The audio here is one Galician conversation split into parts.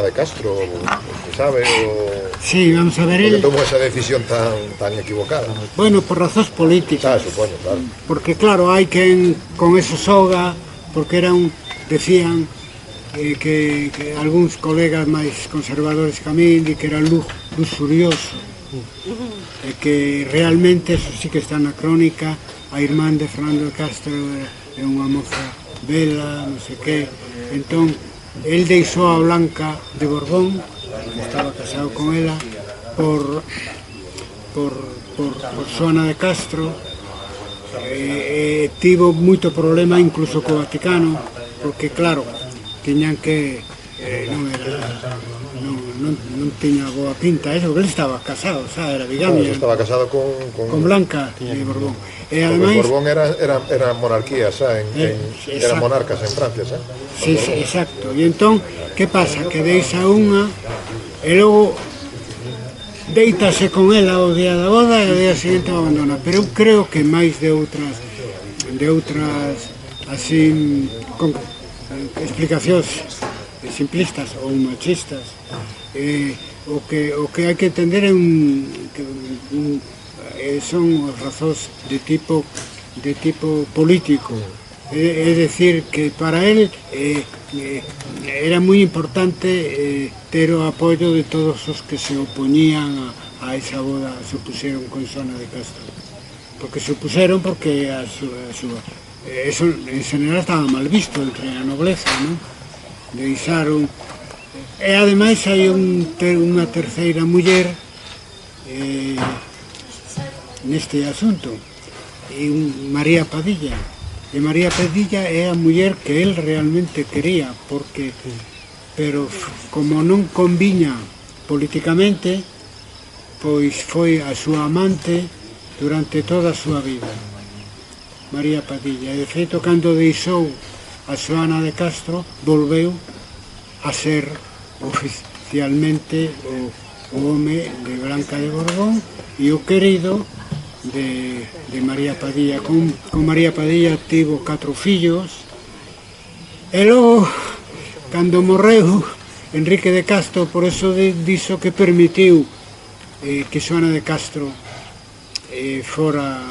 de Castro, se sabe, o... Sí, vamos a ver, ¿Por qué él, tomó esa decisión tan equivocada? bueno, por razones políticas, Supoño, claro. porque claro, hai quen con eso soga, porque decían que algúns colegas máis conservadores que a min, que era luxurioso, e que realmente, eso sí que está na crónica, a irmán de Fernando de Castro é unha moza bela, non sei que, entón, el deixou a Blanca de Borbón, que estaba casado con ela, por Xoana de Castro, tivo moito problema incluso co Vaticano, porque claro, tiñan que non tiña boa pinta eso, porque ele estaba casado, xa, era bigamia. Claro, estaba casado con Blanca de Borbón. E ademais, ademais, Borbón era monarquía, xa, eran monarcas en Francia, xa. Sí, exacto. E entón, que pasa? Que deixa unha e logo deítase con ela o día da boda e o día seguinte o abandona. Pero eu creo que máis de outras así con explicacións simplistas ou machistas, o que hai que entender son as razóns de tipo político. É decir, que para él era moi importante ter o apoio de todos os que se opoñían a esa boda, se opuseron con Xoana de Castro. Porque se opuseron porque eso en general estaba mal visto entre a nobleza, non? Deixaron... E ademais hai unha terceira muller neste asunto, María Padilla. E María Padilla é a muller que él realmente quería, pero como non conviña politicamente, pois foi a súa amante durante toda a súa vida, María Padilla. E de feito, cando deixou a Xoana de Castro, volveu a ser oficialmente o home de Blanca de Borbón e o querido de María Padilla. Con María Padilla tivo 4 fillos e logo, cando morreu Enrique de Castro, por eso dixo que permitiu que Xoana de Castro fora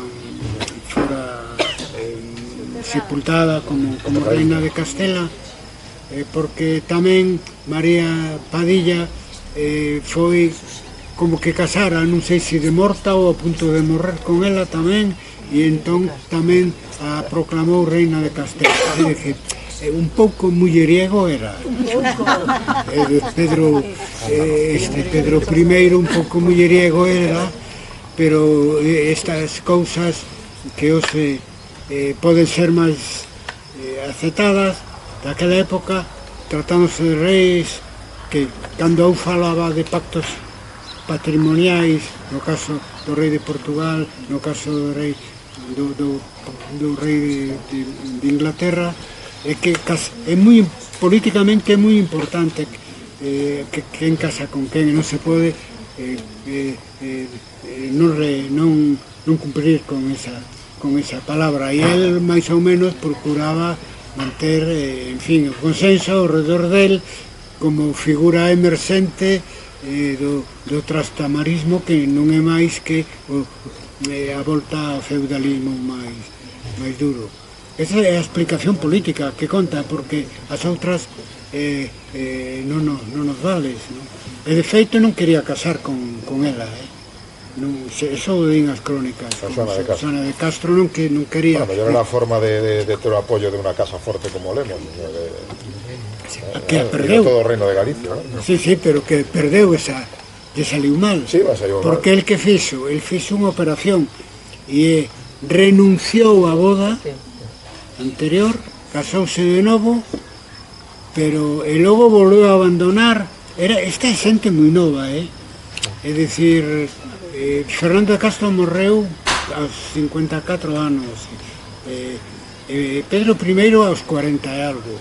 sepultada como reina de Castela, porque tamén María Padilla foi como que casara, non sei se de morta ou a punto de morrer con ela tamén, e entón tamén a proclamou reina de Castela. É dicir, un pouco mulleriego era. Pedro I un pouco mulleriego era, pero estas cousas que hoxe poden ser máis aceptadas, daquela época, tratándose de reis que, cando eu falaba de pactos patrimoniais, no caso do rei de Portugal, no caso do rei de Inglaterra, é que políticamente é moi importante que quen casa con quen, non se pode non cumprir con esa palabra, e el máis ou menos procuraba manter, en fin, o consenso ao redor del como figura emerxente do trastamarismo, que non é máis que a volta ao feudalismo máis duro. Esa é a explicación política que conta, porque as outras non nos vales, non? E de feito non quería casar con ela, eso o din as crónicas. Xoana de Castro non quería... Bueno, mellor era a forma de ter o apoio de unha casa forte como Lemos, que a perdeu. Todo o reino de Galicia, non? Sí, pero que perdeu lle saliu mal. Sí, saliu mal. Porque el que fixo unha operación e renunciou á boda anterior, casouse de novo, pero e logo volveu a abandonar. Esta é xente moi nova, é dicir, Fernando de Castro morreu aos 54 anos, Pedro I aos 40 e algo.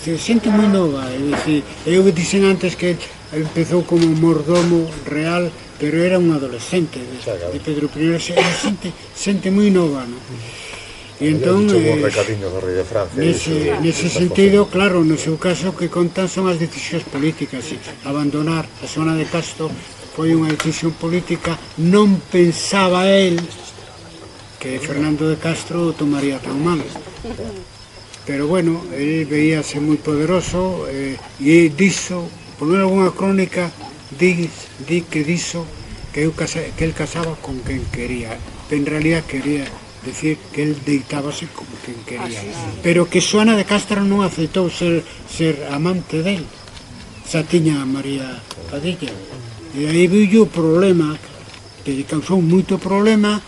Xente moi nova, é dicir, eu dixen antes que empezou como mordomo real, pero era un adolescente de Pedro I, era xente moi nova, non? E entón, un recadiño do rei de Francia. nese sentido, claro, no seu caso que contan son as decisións políticas. Abandonar a zona de Castro foi unha decisión política, non pensaba el que Fernando de Castro tomaría tan mal. Pero bueno, el veíase moi poderoso e diso, por alguna crónica, di que diso que el casaba con quen quería. En realidad quería decir que el deitábase con quen quería. Pero que Xoana de Castro non aceitou ser amante del. Xa tiña a María Padilla. E aí viu o problema, que lle causou moito problema,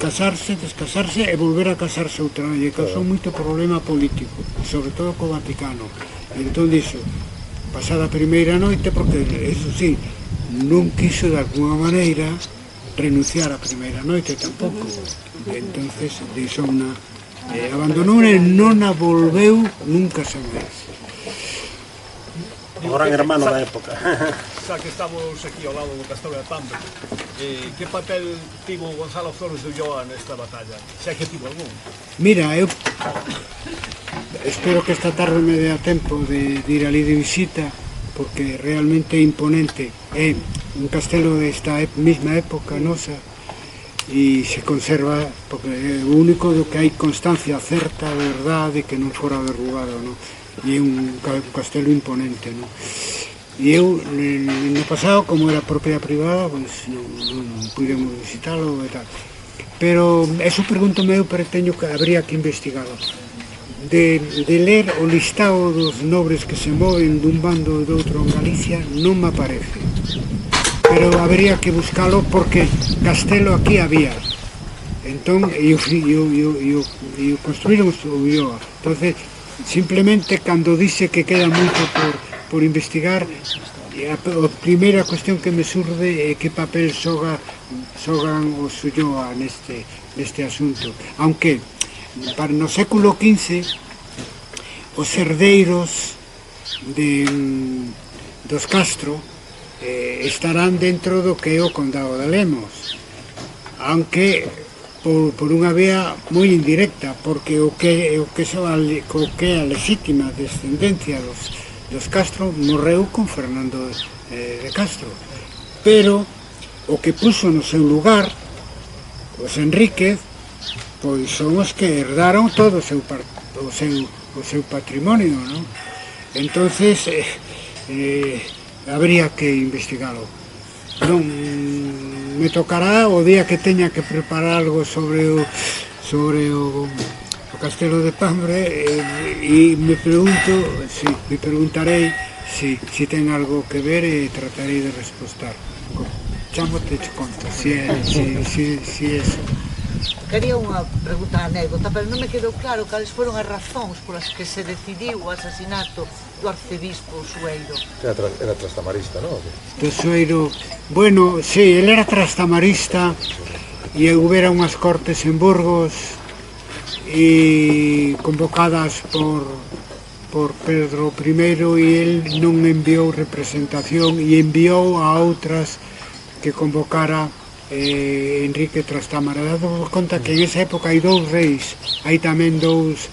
casarse, descasarse e volver a casarse outra vez. Lle causou moito problema político, sobre todo co Vaticano. E entón dixo, pasada a primeira noite, porque, eso sí, non quiso de alguna maneira renunciar a primeira noite tampouco. Entonces dixo abandonou e non a volveu nunca sen máis. O gran hermano da época. Xa que estamos aquí ao lado do Castelo de Pambre, que papel tivo Gonzalo Flores de Ulloa nesta batalla? Xa que tivo algún? Mira, eu espero que esta tarde me dé a tempo de ir ali de visita, porque realmente é imponente. É un castelo desta mesma época nosa e se conserva, porque é o único do que hai constancia certa, verdade, que non fora derrubado, non? E é un castelo imponente, non? E eu, no pasado, como era propiedade privada, pois non pudemos visitarlo e tal. Pero eso pregúntome eu, pero habría que investigalo. De ler o listado dos nobres que se moven dun bando e do outro en Galicia non me aparece, pero habría que buscalo porque castelo aquí había, entón e o construíron o Ulloa. Entonces simplemente cando dice que queda moito por investigar, a primeira cuestión que me surde é que papel xogan os Ulloa neste asunto, aunque no século XV os herdeiros dos Castro estarán dentro do que é o condado de Lemos, aunque por unha vía moi indirecta, porque o que é a legítima descendencia dos Castro morreu con Fernando de Castro, pero o que puso no seu lugar os Enríquez pois son os que herdaron todo o seu patrimonio, non? Entonces habría que investigalo. Non me tocará o día que teña que preparar algo sobre o Castelo de Pambre e me preguntarei se ten algo que ver e tratarei de respostar. Chámote conta, si é eso. Quería unha pregunta anécdota, pero non me quedou claro cales foron as razóns polas que se decidiu o asasinato do arcebispo Sueiro. Era trastamarista, non? Do Sueiro, bueno, sí, ele era trastamarista e houbera unhas cortes en Burgos e convocadas por Pedro I e el non enviou representación e enviou a outras que convocara Enrique Trastámara. Dado conta que en esa época hai dous reis, hai tamén dous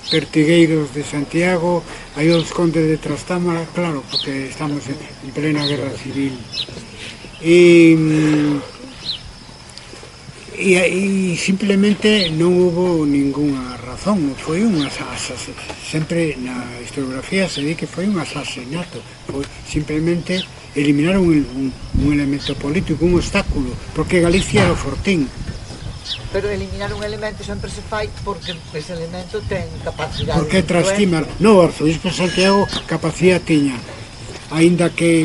pertigueiros de Santiago, hai os condes de Trastámara, claro, porque estamos en plena guerra civil. E simplemente non hubo ninguna razón, foi un asasinato, sempre na historiografía se di que foi un asasinato, foi simplemente eliminaron un elemento político, un obstáculo, porque Galicia era o fortín. Pero eliminar un elemento sempre se fai porque ese elemento ten capacidade. Porque Trastámara, no, o arzobispo Santiago capacidade tiña, aínda que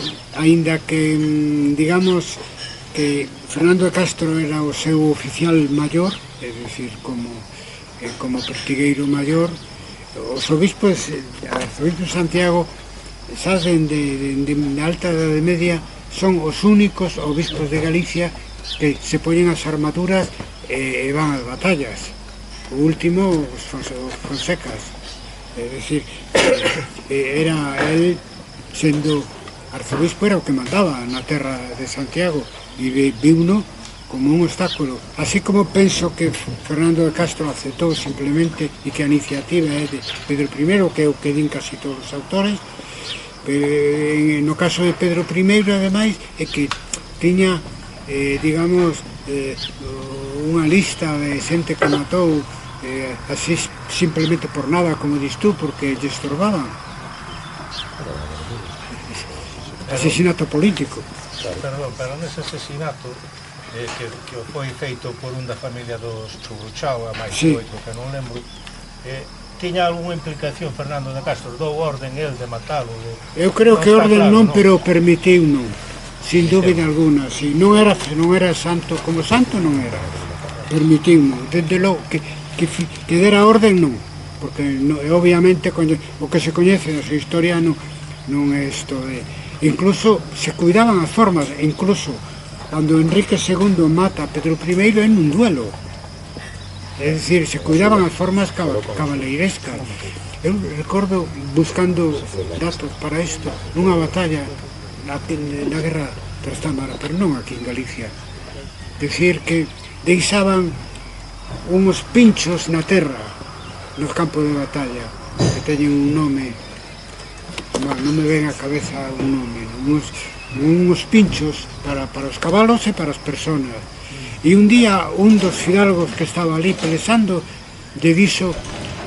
digamos que Fernando de Castro era o seu oficial maior, é dicir, como pertigueiro maior, os obispos, o arzobispo Santiago, saben de alta Edade Media, son os únicos obispos de Galicia que se poñen as armaduras e van ás batallas. O último, os Fonsecas. É dicir, era el, sendo arzobispo, era o que mandaba na terra de Santiago, e viuno como un obstáculo, así como penso que Fernando de Castro aceptou simplemente e que a iniciativa é de Pedro I, que é o que din casi todos os autores, no caso de Pedro I, ademais, é que tiña, digamos, unha lista de xente que matou así simplemente por nada, como dis tú, porque lle estorbaban. Asesinato político. Perdón, pero nese asesinato que foi feito por un da familia dos Churruchao, a máis Sí. oito, que non lembro, tiña algunha implicación Fernando de Castro? Dou orden el de matalo? Eu creo que está orden claro, non, pero permitiu non, sin dúbida Sí. alguna. Si non era santo, como santo non era, permitiu non. Desde logo que dera orden non, porque obviamente o que se coñece da súa historia non é isto de... Incluso se cuidaban as formas, incluso cando Enrique II mata a Pedro I en un duelo. É dicir, se cuidaban as formas cabaleirescas. Eu recordo, buscando datos para isto, nunha batalla na guerra Trastámara, pero non aquí en Galicia. Decir que deixaban uns pinchos na terra, nos campos de batalla, que teñen un nome, non me ven á cabeza un nome, uns pinchos para os cabalos e para as personas. E un día un dos fidalgos que estaba ali pelexando lle dixo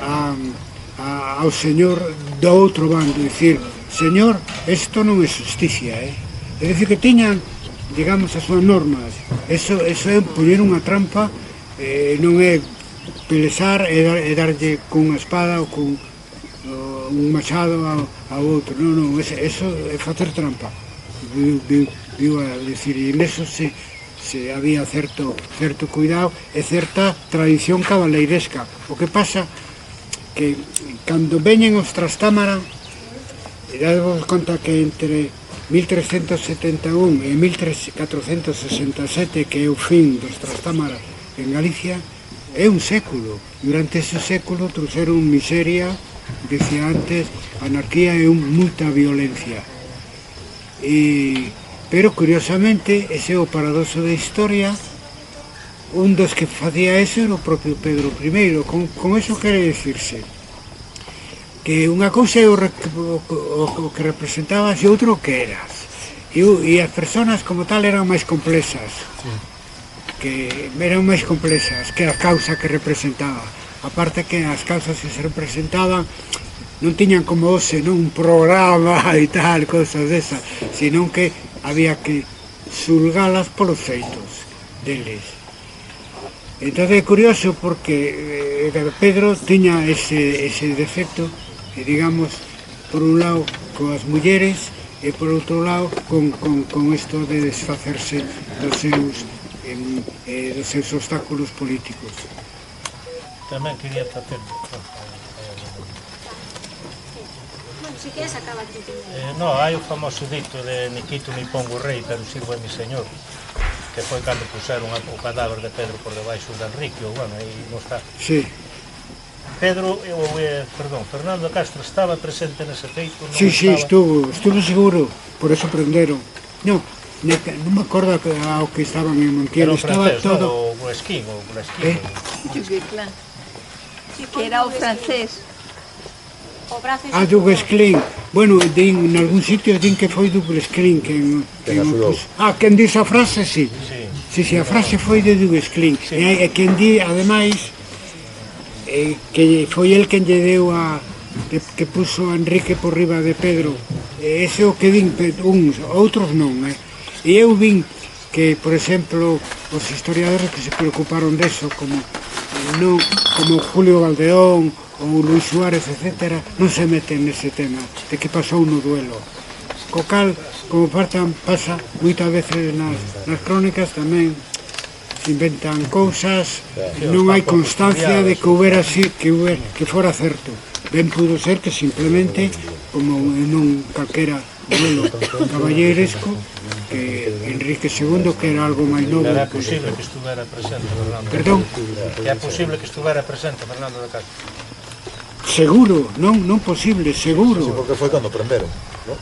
ao señor do outro bando, dicir, señor, isto non é justicia, é dicir que tiñan, digamos, as súas normas. Eso é poñer unha trampa, non é pelexar e darlle cunha espada ou cun un machado ao outro, non, eso é facer trampa. Viu a decir, e neso se había certo cuidado e certa tradición cabaleiresca. O que pasa que cando veñen os Trastámara, dadevos conta que entre 1371 e 1467, que é o fin dos Trastámara en Galicia, é un século. Durante ese século trouxeron miseria, decía antes, anarquía e moita violencia. Pero, curiosamente, ese é o paradoxo da historia, un dos que facía eso era o propio Pedro I. Con eso quere dicirse que unha cousa é o que representabas e outro o que eras. E as persoas como tal eran máis complexas, que a causa que representaba. Aparte que as causas que se representaban non tiñan como hoxe, non, un programa e tal, cosas desas, sino que había que xulgalas polos feitos deles. Entón é curioso porque Pedro tiña ese defecto, digamos, por un lado coas mulleres e por outro lado con isto de desfacerse dos seus obstáculos políticos. Tamén quería facer... Si queres acaba aquí. No, hai o famoso dito de ni quito ni pongo rei, pero sirvo a mi señor, que foi cando puseron o cadáver de Pedro por debaixo de Enrique, ou bueno, aí non está. Sí. Fernando Castro estaba presente nese feito? Sí, estuvo seguro, por eso prenderon. Non me acordo ao que estaban en Montiel, estaba todo... O Guesquín, Duguesclin. Que era o francés. Duguesclin. Bueno, en algún sitio din que foi Duguesclin quen dice a frase, sí. Sí, a frase foi de Duguesclin. E quen di, ademais, que foi el quen lle deu que puso a Enrique por riba de Pedro. Ese é o que din uns, outros non. E eu vin que, por exemplo, os historiadores que se preocuparon deso, como Julio Valdeón ou Luis Suárez, etc., non se meten nese tema de que pasou no duelo. Co cal, como pasa moitas veces nas crónicas, tamén se inventan cousas, non hai constancia de que houbera así, que fora certo. Ben pudo ser que simplemente, como non calquera duelo caballeiresco, que Enrique II, que era algo máis novo. Era posible que estuvera presente Fernando. Perdón? Que é posible que estuvera presente Fernando de Castro. Seguro, non posible, seguro. Sí, porque foi cando prenderon, ¿no?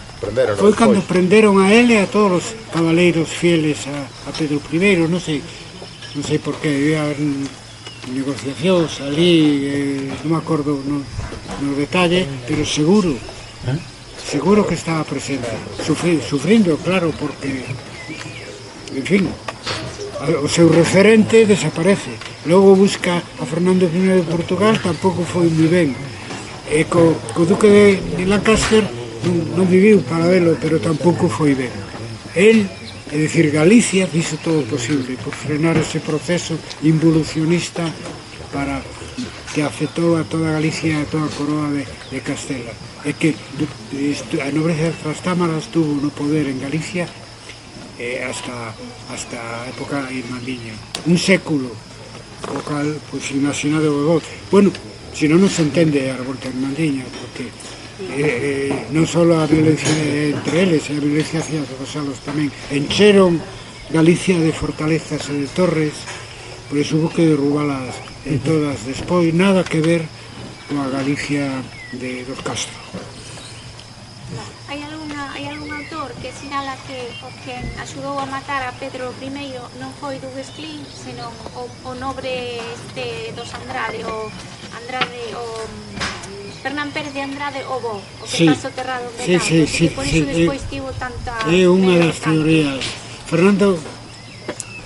Foi cando prenderon a ele e a todos os cabaleiros fieles a Pedro I, non sei. non sei por que, debía haber negociacións ali, non me acordo no detalle, pero seguro que estaba presente, sufrindo, claro, porque, en fin, o seu referente desaparece. Logo busca a Fernando I de Portugal, tampouco foi moi ben. E co Duque de Lancaster non viviu para velo, pero tampouco foi ben. El, é dicir, Galicia, fixo todo o posible por frenar ese proceso involucionista para que afectou a toda Galicia e a toda a coroa de Castela. É que a nobreza de Trastámara estuvo no poder en Galicia hasta a época irmandiña. Un século, o cal, pois, imaginado o gol. Bueno, se non se entende a revolta irmandiña, porque non só a violencia entre eles, a violencia hacia os vasalos tamén. Encheron Galicia de fortalezas e de torres, por iso hubo que derrubalas todas. Despois, nada que ver coa Galicia dos Castro. Hai algún autor que sinala que o que axudou a matar a Pedro I non foi Duguesclín, senón o nobre dos Andrade, o Fernán Pérez de Andrade, o Bo, o que está soterrado de Campos, e por iso despois tivo tanta... É unha das teorías. Fernando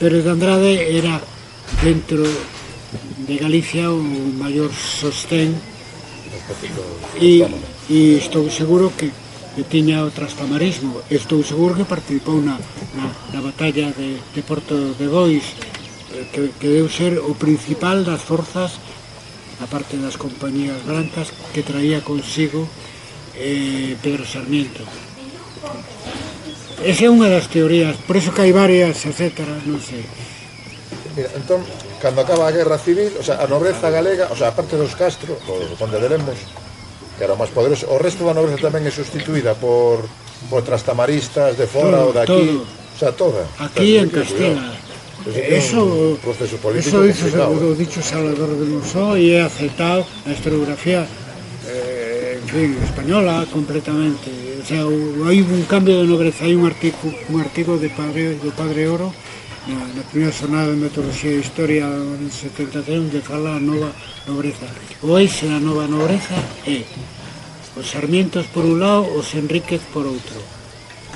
Pérez de Andrade era, dentro de Galicia, o maior sostén, e estou seguro que tiña o trastamarismo. Estou seguro que participou na batalla de Porto de Bois, que deu ser o principal das forzas, a parte das compañías blancas, que traía consigo Pedro Sarmiento. Esa é unha das teorías, por iso que hai varias, etcétera, non sei. Mira, entón, cando acaba a Guerra Civil, o sea, a nobreza galega, o sea, a parte dos Castro, o Conde de Lemos, que era o máis poderoso, o resto da nobreza tamén é sustituída por trastamaristas de fora ou de aquí, o sea, toda. Aquí en Castela. Eso o dicho Salvador de Monzó e é aceptado na historiografía en fin, española completamente. O sea, hai un cambio de nobreza, hai un artigo do Padre Oro na primeira xornada de metodoloxía de historia en 73, onde fala a nova nobreza. O eixe da nova nobreza é os Sarmientos por un lado, os Enríquez por outro.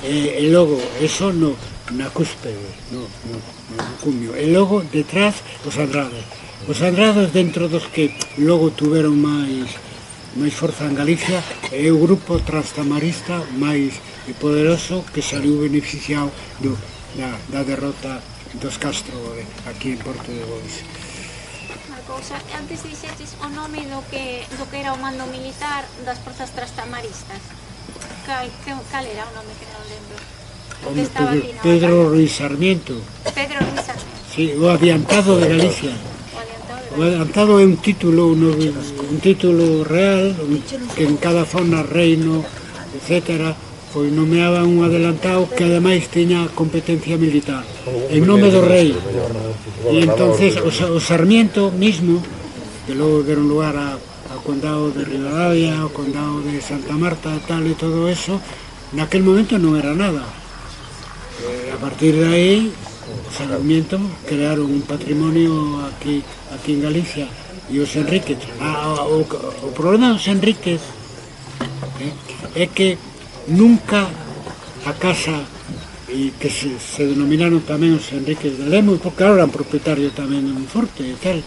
E logo, eso na cúspide, no cumio. E logo, detrás, os Andrades. Os Andrades, dentro dos que logo tuveron máis forza en Galicia, é o grupo trastamarista máis poderoso que saliu beneficiado da derrota dos Castro aquí en Porto de Bois. Antes dixetes o nome do que era o mando militar das forzas trastamaristas. Cal era o nome que non lembro? Pedro Ruiz Sarmiento. Pedro Ruiz Sarmiento. Sí, o adiantado de Galicia. O adiantado é un título real que en cada zona, reino, etcétera, pois nomeaban un adelantado que ademais tiña competencia militar en nome do rei. E entonces o Sarmiento mismo, que logo deron lugar ao condado de Rivadavia, ao condado de Santa Marta e tal, e todo eso, naquel momento non era nada. A partir de aí, o Sarmiento crearon un patrimonio aquí en Galicia, e os Enríquez. O problema dos Enríquez é que nunca a casa que se denominaron tamén os Enríquez de Lemos, porque ahora eran propietarios tamén de Monforte e tal,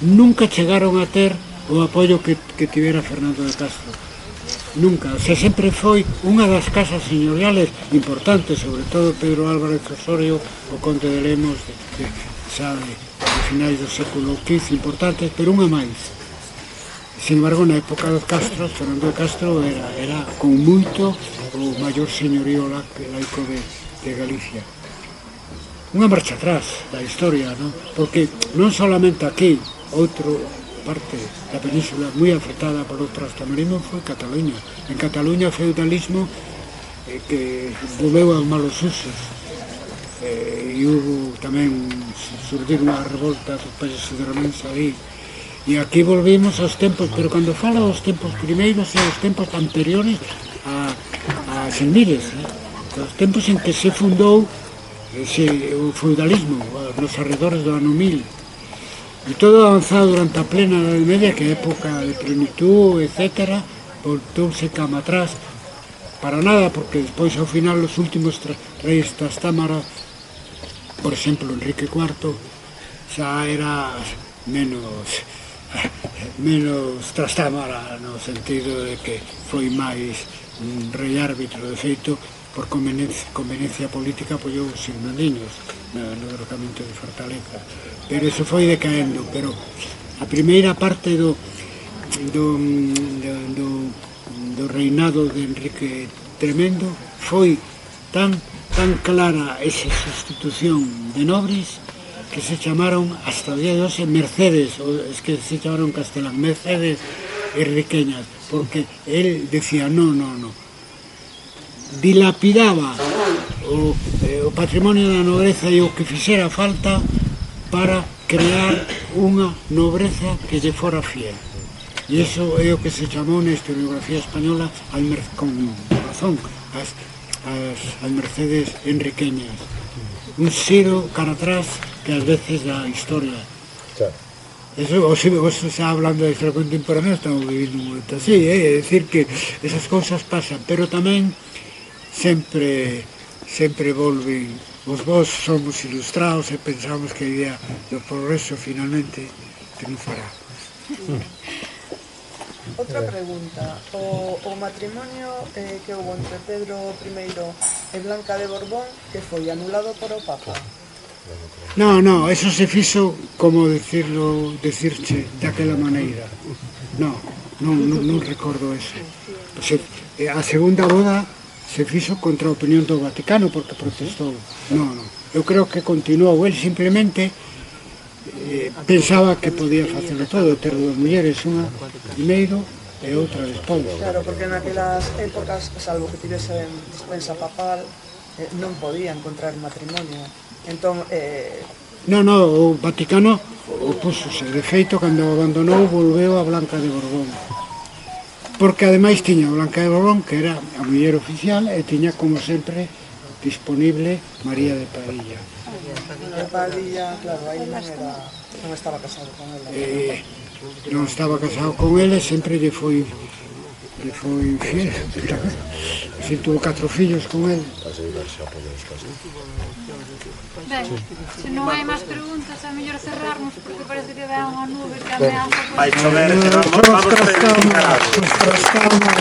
nunca chegaron a ter o apoio que tivera Fernando de Castro. Nunca, o sea, sempre foi unha das casas señoriales importantes, sobre todo Pedro Álvarez Osorio, o Conde de Lemos, de finais do século XV, importantes, pero unha máis. Sin embargo, na época dos Castro, Fernando de Castro era con moito o maior señorío laico de Galicia. Unha marcha atrás da historia, non? Porque non solamente aquí, outra parte da península moi afectada polo trastamarismo foi Cataluña. En Cataluña o feudalismo que volveu aos malos usos. E hubo tamén surdir unha revolta dos países de aí. E aquí volvimos aos tempos, pero cando falo aos tempos primeiros é aos tempos anteriores a Xenmires, os tempos en que se fundou o feudalismo nos arredores do ano 1000. E todo avanzado durante a plena Edade Media, que é época de plenitud, etc., voltouse cama atrás para nada, porque despois ao final os últimos reis Trastámara, por exemplo Enrique IV, xa era menos Trastámara, no sentido de que foi máis un rei árbitro. De feito, por conveniencia política apoiou os irmandiños no derrocamento de Fortaleza, pero iso foi decaendo. Pero a primeira parte do reinado de Enrique Tremendo foi tan clara esa sustitución de nobres que se chamaron hasta o día de hoxe Mercedes, es que se chamaron castelán, Mercedes e riqueñas, porque él decía no, dilapidaba o patrimonio da nobreza e o que fixera falta para crear unha nobreza que lle fora fiel. E iso é o que se chamou na historiografía española, con razón, as Mercedes enriqueñas. Un xiro cara atrás que ás veces da historia. Eso, vos xa hablando da historia contemporánea, estamos vivindo un momento así, é dicir que esas cousas pasan, pero tamén sempre volven. Vos somos ilustrados e pensamos que a idea do progreso finalmente triunfará. Outra pregunta, o matrimonio que houve entre Pedro I e Blanca de Borbón, que foi anulado por o Papa? No, eso se fixo, como decirche daquela maneira. Non recordo eso. A segunda boda se fixo contra a opinión do Vaticano porque protestou. Non. Eu creo que continuou. El simplemente pensaba que podía facelo todo, ter dúas mulleres, unha primeiro e outra despois. Claro, porque naquelas épocas, salvo que tivesen dispensa papal, non podía encontrar matrimonio. Entón, o Vaticano opúsose. De feito, cando abandonou, volveu a Blanca de Borbón. Porque ademais tiña a Blanca de Borbón, que era a muller oficial, e tiña, como sempre, disponible María de Padilla. De Padilla, claro, aí non estaba casado con ela. Non estaba casado con ela, sempre lle foi infiel. Si tuvo 4 fillos con el. Ben, se non hai máis preguntas, é mellor cerrarnos, porque parece que dá unha nube que ameaza. Vai chover, que vamos ter que encarar.